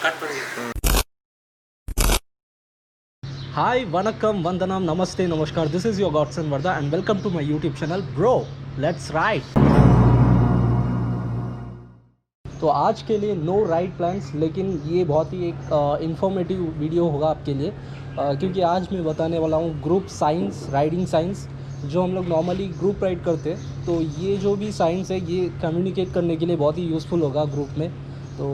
Hi, Vanakkam, Vandanam, Namaste, Namaskar. This is your Godson Varda and welcome to my YouTube channel. Bro, let's ride. तो आज के लिए no ride plans, लेकिन ये बहुत ही एक इंफॉर्मेटिव वीडियो होगा आपके लिए, क्योंकि आज मैं बताने वाला हूँ ग्रुप साइंस, राइडिंग साइंस, जो हम लोग नॉर्मली ग्रुप राइड करते हैं। तो ये जो भी साइंस है ये कम्युनिकेट करने के लिए बहुत ही यूज़फुल होगा ग्रुप में। तो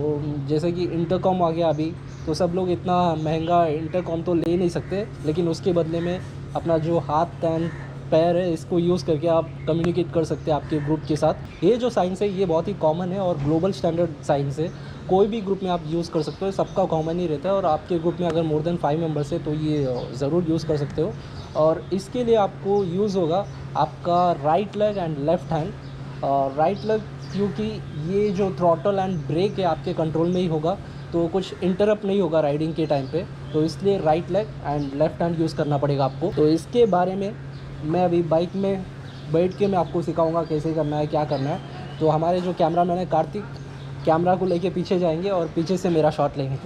जैसे कि इंटरकॉम आ गया अभी, तो सब लोग इतना महंगा इंटरकॉम तो ले नहीं सकते, लेकिन उसके बदले में अपना जो हाथ कान पैर है इसको यूज़ करके आप कम्युनिकेट कर सकते हैं आपके ग्रुप के साथ। ये जो साइंस है ये बहुत ही कॉमन है और ग्लोबल स्टैंडर्ड साइंस है। कोई भी ग्रुप में आप यूज़ कर सकते हो, सबका कॉमन ही रहता है। और आपके ग्रुप में अगर मोर देन 5 मेंबर्स है तो ये ज़रूर यूज़ कर सकते हो। और इसके लिए आपको यूज़ होगा आपका right leg and left hand. Right leg क्योंकि ये जो थ्रॉटल एंड ब्रेक है आपके कंट्रोल में ही होगा, तो कुछ इंटरप्ट नहीं होगा राइडिंग के टाइम पे, तो इसलिए right leg and left hand use करना पड़ेगा आपको। तो इसके बारे में मैं अभी बाइक में बैठ के मैं आपको सिखाऊंगा कैसे करना है, क्या करना है। तो हमारे जो कैमरामैन है कार्तिक, कैमरा को लेके पीछे जाएंगे और पीछे से मेरा शॉट लेंगे।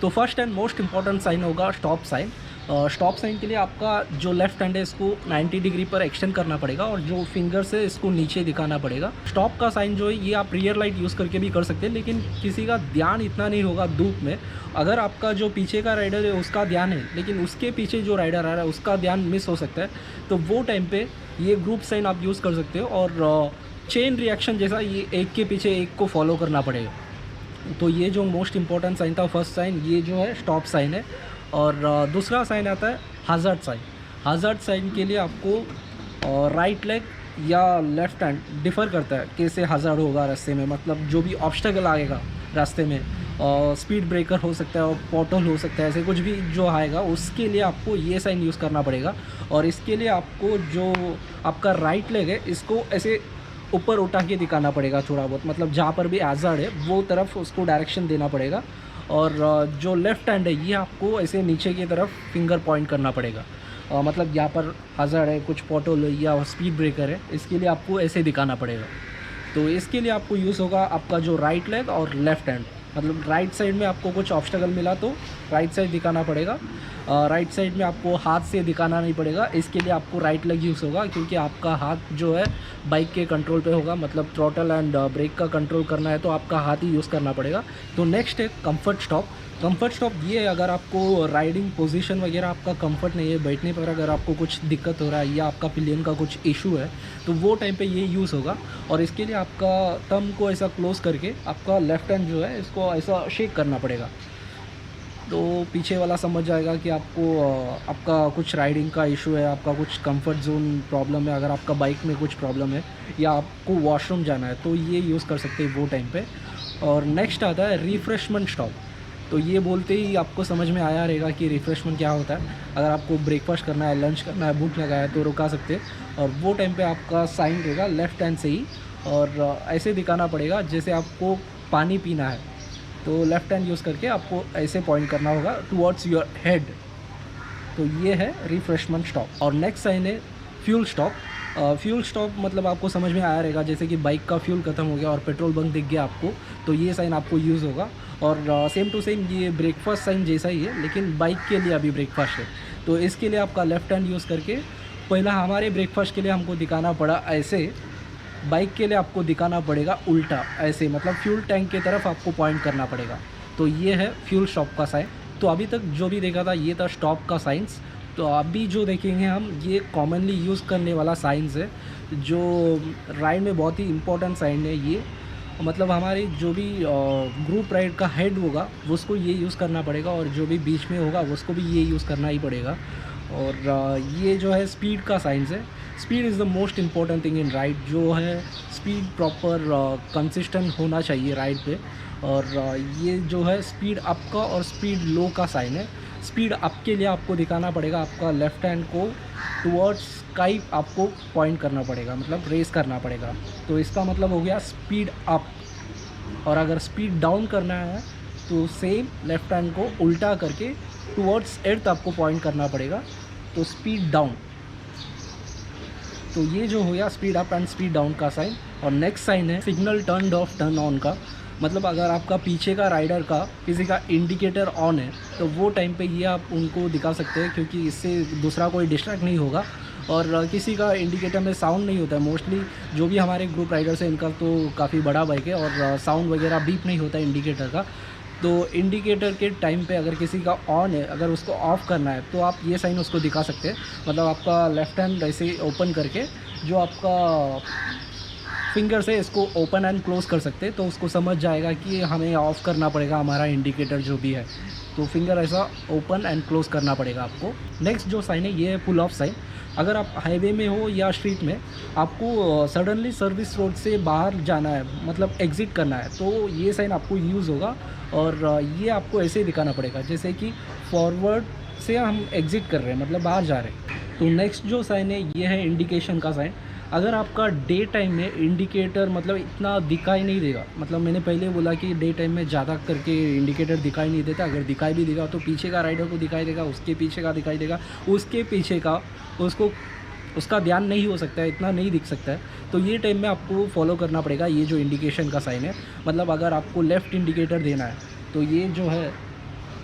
तो first and most important sign होगा स्टॉप साइन। स्टॉप साइन के लिए आपका जो लेफ्ट हैंड है इसको 90 डिग्री पर एक्सटेंड करना पड़ेगा और जो फिंगर्स है इसको नीचे दिखाना पड़ेगा। स्टॉप का साइन जो है ये आप रियर लाइट यूज़ करके भी कर सकते हैं, लेकिन किसी का ध्यान इतना नहीं होगा धूप में। अगर आपका जो पीछे का राइडर है उसका ध्यान है, लेकिन उसके पीछे जो राइडर आ रहा है उसका ध्यान मिस हो सकता है, तो वो टाइम पे ये ग्रुप साइन आप यूज़ कर सकते हो। और चेन रिएक्शन जैसा ये एक के पीछे एक को फॉलो करना पड़ेगा। तो ये जो मोस्ट इम्पॉर्टेंट साइन था फर्स्ट साइन, ये जो है स्टॉप साइन है। और दूसरा साइन आता है हज़ार्ड साइन। हज़ार्ड साइन के लिए आपको राइट लेग या लेफ़्ट हैंड डिफ़र करता है कैसे हज़ार्ड होगा रास्ते में, मतलब जो भी ऑब्स्टेकल आएगा रास्ते में, स्पीड ब्रेकर हो सकता है और पोर्टल हो सकता है, ऐसे कुछ भी जो आएगा उसके लिए आपको ये साइन यूज़ करना पड़ेगा। और इसके लिए आपको जो आपका राइट लेग है इसको ऐसे ऊपर उठा के दिखाना पड़ेगा थोड़ा बहुत, मतलब जहाँ पर भी हज़ार्ड है वो तरफ उसको डायरेक्शन देना पड़ेगा। और जो लेफ़्ट हैंड है ये आपको ऐसे नीचे की तरफ फिंगर पॉइंट करना पड़ेगा, मतलब यहाँ पर हज़ार्ड है, कुछ पोर्टल या स्पीड ब्रेकर है, इसके लिए आपको ऐसे दिखाना पड़ेगा। तो इसके लिए आपको यूज़ होगा आपका जो राइट लेग और लेफ़्ट हैंड, मतलब राइट साइड में आपको कुछ ऑब्स्टेकल मिला तो राइट साइड दिखाना पड़ेगा, राइट साइड में आपको हाथ से दिखाना नहीं पड़ेगा। इसके लिए आपको राइट लेग यूज़ होगा, क्योंकि आपका हाथ जो है बाइक के कंट्रोल पे होगा, मतलब थ्रॉटल एंड ब्रेक का कंट्रोल करना है तो आपका हाथ ही यूज़ करना पड़ेगा। तो नेक्स्ट है कंफर्ट स्टॉप। कंफर्ट स्टॉप ये है अगर आपको राइडिंग पोजीशन वगैरह आपका कंफर्ट नहीं है, बैठने पर अगर आपको कुछ दिक्कत हो रहा है या आपका पिलियन का कुछ इशू है तो वो टाइम पे ये यूज़ होगा। और इसके लिए आपका थंब को ऐसा क्लोज करके आपका लेफ़्ट हैंड जो है इसको ऐसा शेक करना पड़ेगा, तो पीछे वाला समझ जाएगा कि आपको आपका कुछ राइडिंग का इशू है, आपका कुछ कंफर्ट जोन प्रॉब्लम है, अगर आपका बाइक में कुछ प्रॉब्लम है या आपको वॉशरूम जाना है तो ये यूज़ कर सकते हैं वो टाइम पे। और नेक्स्ट आता है रिफ़्रेशमेंट स्टॉप। तो ये बोलते ही आपको समझ में आया रहेगा कि रिफ़्रेशमेंट क्या होता है। अगर आपको ब्रेकफास्ट करना है, लंच करना है, भूख लगा है तो रुका सकते हैं। और वो टाइम पे आपका साइन रहेगा लेफ़्ट हैंड से ही, और ऐसे दिखाना पड़ेगा जैसे आपको पानी पीना है, तो लेफ़्ट हैंड यूज़ करके आपको ऐसे पॉइंट करना होगा टुवर्ड्स योर हेड। तो ये है रिफ़्रेशमेंट स्टॉप। और नेक्स्ट साइन है फ्यूल स्टॉप। फ्यूल स्टॉप मतलब आपको समझ में आया रहेगा, जैसे कि बाइक का फ्यूल ख़त्म हो गया और पेट्रोल बंक दिख गया आपको, तो ये साइन आपको यूज़ होगा। और सेम टू सेम ये ब्रेकफास्ट साइन जैसा ही है, लेकिन बाइक के लिए अभी ब्रेकफास्ट है, तो इसके लिए आपका लेफ़्ट हैंड यूज़ करके, पहला हमारे ब्रेकफास्ट के लिए हमको दिखाना पड़ा ऐसे, बाइक के लिए आपको दिखाना पड़ेगा उल्टा ऐसे, मतलब फ्यूल टैंक की तरफ आपको पॉइंट करना पड़ेगा। तो ये है फ्यूल स्टॉप का साइन। तो अभी तक जो भी देखा था ये था स्टॉप का साइंस। तो अभी जो देखेंगे हम ये कॉमनली यूज़ करने वाला साइंस है, जो राइड में बहुत ही इम्पोर्टेंट साइन है ये, मतलब हमारी जो भी ग्रुप राइड का हेड होगा उसको ये यूज़ करना पड़ेगा, और जो भी बीच में होगा उसको भी ये यूज़ करना ही पड़ेगा। और ये जो है स्पीड का साइंस है। Speed is the most important thing in ride, जो है स्पीड प्रॉपर कंसिस्टेंट होना चाहिए राइड पे। और ये जो है स्पीड अप का और स्पीड लो का साइन है। स्पीड अप के लिए आपको दिखाना पड़ेगा, आपका लेफ़्ट हैंड को टुवर्ड्स स्काई आपको पॉइंट करना पड़ेगा, मतलब रेस करना पड़ेगा, तो इसका मतलब हो गया स्पीड अप। और अगर स्पीड डाउन करना है तो सेम लेफ़्ट हैंड को उल्टा करके टुवर्ड्स एर्थ आपको पॉइंट करना पड़ेगा, तो स्पीड डाउन। तो ये जो हो गया speed up and speed down का साइन। और नेक्स्ट साइन है signal turn off turn on का। मतलब अगर आपका पीछे का राइडर का किसी का इंडिकेटर ऑन है तो वो टाइम पे ये आप उनको दिखा सकते हैं, क्योंकि इससे दूसरा कोई डिस्ट्रैक्ट नहीं होगा। और किसी का इंडिकेटर में साउंड नहीं होता है। मोस्टली जो भी हमारे ग्रुप राइडर्स हैं इनका तो काफ़ी बड़ा बाइक है और साउंड वगैरह बीप नहीं होता है इंडिकेटर का। तो इंडिकेटर के टाइम पे अगर किसी का ऑन है, अगर उसको ऑफ़ करना है तो आप ये साइन उसको दिखा सकते हैं। मतलब आपका लेफ़्ट हैंड ऐसे ओपन करके जो आपका फिंगर से इसको ओपन एंड क्लोज़ कर सकते हैं, तो उसको समझ जाएगा कि हमें ऑफ़ करना पड़ेगा हमारा इंडिकेटर जो भी है। तो फिंगर ऐसा ओपन एंड क्लोज़ करना पड़ेगा आपको। नेक्स्ट जो साइन है ये है पुल ऑफ साइन। अगर आप हाईवे में हो या स्ट्रीट में आपको सडनली सर्विस रोड से बाहर जाना है, मतलब एग्ज़िट करना है, तो ये साइन आपको यूज़ होगा। और ये आपको ऐसे ही दिखाना पड़ेगा जैसे कि फॉरवर्ड से हम एग्ज़िट कर रहे हैं, मतलब बाहर जा रहे हैं। तो नेक्स्ट जो साइन है ये है इंडिकेशन का साइन। अगर आपका डे टाइम में इंडिकेटर मतलब इतना दिखाई नहीं देगा, मतलब मैंने पहले बोला कि डे टाइम में ज़्यादा करके इंडिकेटर दिखाई नहीं देता। अगर दिखाई भी देगा तो पीछे का राइडर को दिखाई देगा, उसके पीछे का दिखाई देगा, उसके पीछे का उसका ध्यान नहीं हो सकता है, इतना नहीं दिख सकता है। तो ये टाइम में आपको फॉलो करना पड़ेगा ये जो इंडिकेशन का साइन है। मतलब अगर आपको लेफ़्ट इंडिकेटर देना है तो ये जो है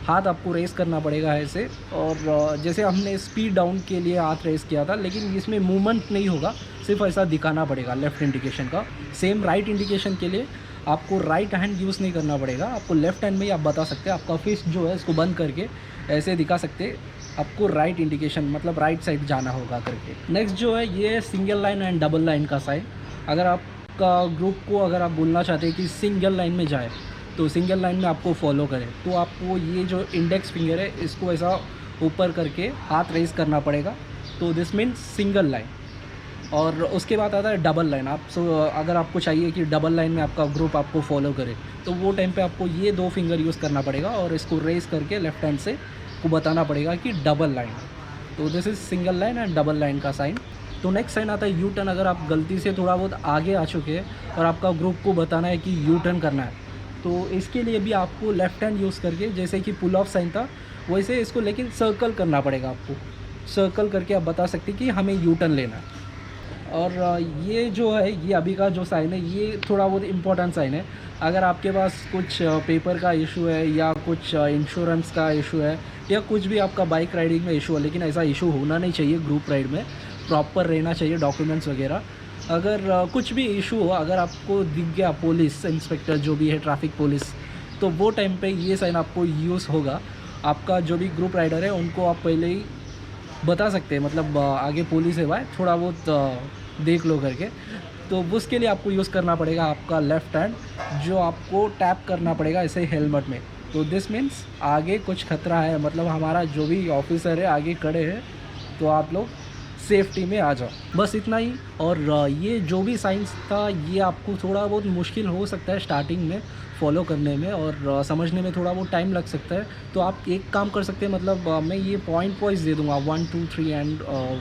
हाथ आपको रेस करना पड़ेगा ऐसे। और जैसे हमने स्पीड डाउन के लिए हाथ रेस किया था, लेकिन इसमें मूवमेंट नहीं होगा, सिर्फ ऐसा दिखाना पड़ेगा लेफ़्ट इंडिकेशन का। सेम राइट इंडिकेशन के लिए आपको राइट हैंड यूज़ नहीं करना पड़ेगा, आपको लेफ़्ट हैंड में ही आप बता सकते हैं। आपका फिस्ट जो है इसको बंद करके ऐसे दिखा सकते हैं, आपको राइट इंडिकेशन मतलब राइट साइड जाना होगा करके। नेक्स्ट जो है ये single line and double line का साइन। अगर आपका ग्रुप को अगर आप बोलना चाहते हैं कि सिंगल लाइन में जाए तो सिंगल लाइन में आपको फॉलो करें, तो आपको ये जो इंडेक्स फिंगर है इसको ऐसा ऊपर करके हाथ रेस करना पड़ेगा। तो दिस मीन्स सिंगल लाइन। और उसके बाद आता है डबल लाइन। अगर आपको चाहिए कि डबल लाइन में आपका ग्रुप आपको फॉलो करे तो वो टाइम पे आपको ये दो फिंगर यूज़ करना पड़ेगा और इसको रेस करके लेफ़्ट हैंड से को बताना पड़ेगा कि डबल लाइन। तो this is single line and double line का साइन। तो नेक्स्ट साइन आता है यू टर्न। अगर आप गलती से थोड़ा बहुत आगे आ चुके हैं और आपका ग्रुप को बताना है कि यू टर्न करना है, तो इसके लिए भी आपको लेफ़्ट हैंड यूज़ करके, जैसे कि पुल ऑफ साइन था वैसे इसको लेकिन सर्कल करना पड़ेगा आपको। सर्कल करके आप बता सकते हैं कि हमें यू टर्न लेना है। और ये जो है ये अभी का जो साइन है ये थोड़ा बहुत इम्पोर्टेंट साइन है। अगर आपके पास कुछ पेपर का इशू है या कुछ इंश्योरेंस का इशू है या कुछ भी आपका बाइक राइडिंग में इशू है, लेकिन ऐसा इशू होना नहीं चाहिए, ग्रुप राइड में प्रॉपर रहना चाहिए डॉक्यूमेंट्स वगैरह। अगर कुछ भी इशू हो, अगर आपको दिख गया पुलिस इंस्पेक्टर जो भी है ट्रैफिक पुलिस, तो वो टाइम पे ये साइन आपको यूज़ होगा। आपका जो भी ग्रुप राइडर है उनको आप पहले ही बता सकते हैं, मतलब आगे पुलिस है भाई थोड़ा बहुत देख लो करके। तो उसके लिए आपको यूज़ करना पड़ेगा आपका लेफ़्ट हैंड, जो आपको टैप करना पड़ेगा ऐसे हेलमेट में। तो दिस मीन्स आगे कुछ खतरा है, मतलब हमारा जो भी ऑफिसर है आगे खड़े हैं, तो आप लोग सेफ्टी में आ जाओ। बस इतना ही। और ये जो भी साइंस था ये आपको थोड़ा बहुत मुश्किल हो सकता है स्टार्टिंग में फॉलो करने में और समझने में थोड़ा बहुत टाइम लग सकता है। तो आप एक काम कर सकते हैं, मतलब मैं ये पॉइंट वाइज दे दूँगा 1 2 3 एंड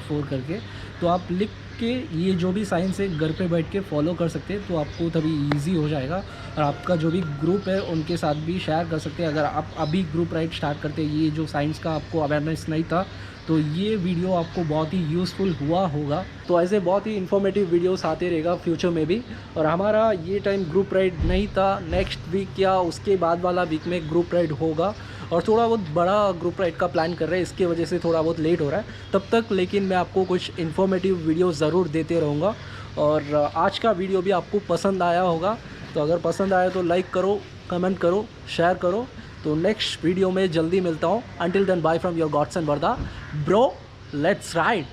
4 करके। तो आप लिख के ये जो भी साइंस है घर पे बैठ के फॉलो कर सकते हैं, तो आपको तभी इजी हो जाएगा। और आपका जो भी ग्रुप है उनके साथ भी शेयर कर सकते हैं। अगर आप अभी ग्रुप राइड स्टार्ट करते हैं, ये जो साइंस का आपको अवेयरनेस नहीं था, तो ये वीडियो आपको बहुत ही यूज़फुल हुआ होगा। तो ऐसे बहुत ही इन्फॉर्मेटिव वीडियोस आते रहेगा फ्यूचर में भी। और हमारा ये टाइम ग्रुप राइड नहीं था, नेक्स्ट वीक या उसके बाद वाला वीक में ग्रुप राइड होगा। और थोड़ा बहुत बड़ा ग्रुप राइड का प्लान कर रहे हैं, इसकी वजह से थोड़ा बहुत लेट हो रहा है तब तक, लेकिन मैं आपको कुछ इन्फॉर्मेटिव वीडियो ज़रूर देते रहूँगा। और आज का वीडियो भी आपको पसंद आया होगा, तो अगर पसंद आया तो लाइक करो, कमेंट करो, शेयर करो। तो नेक्स्ट वीडियो में जल्दी मिलता हूँ। Until then bye from your gods and बर्दा ब्रो, लेट्स राइड।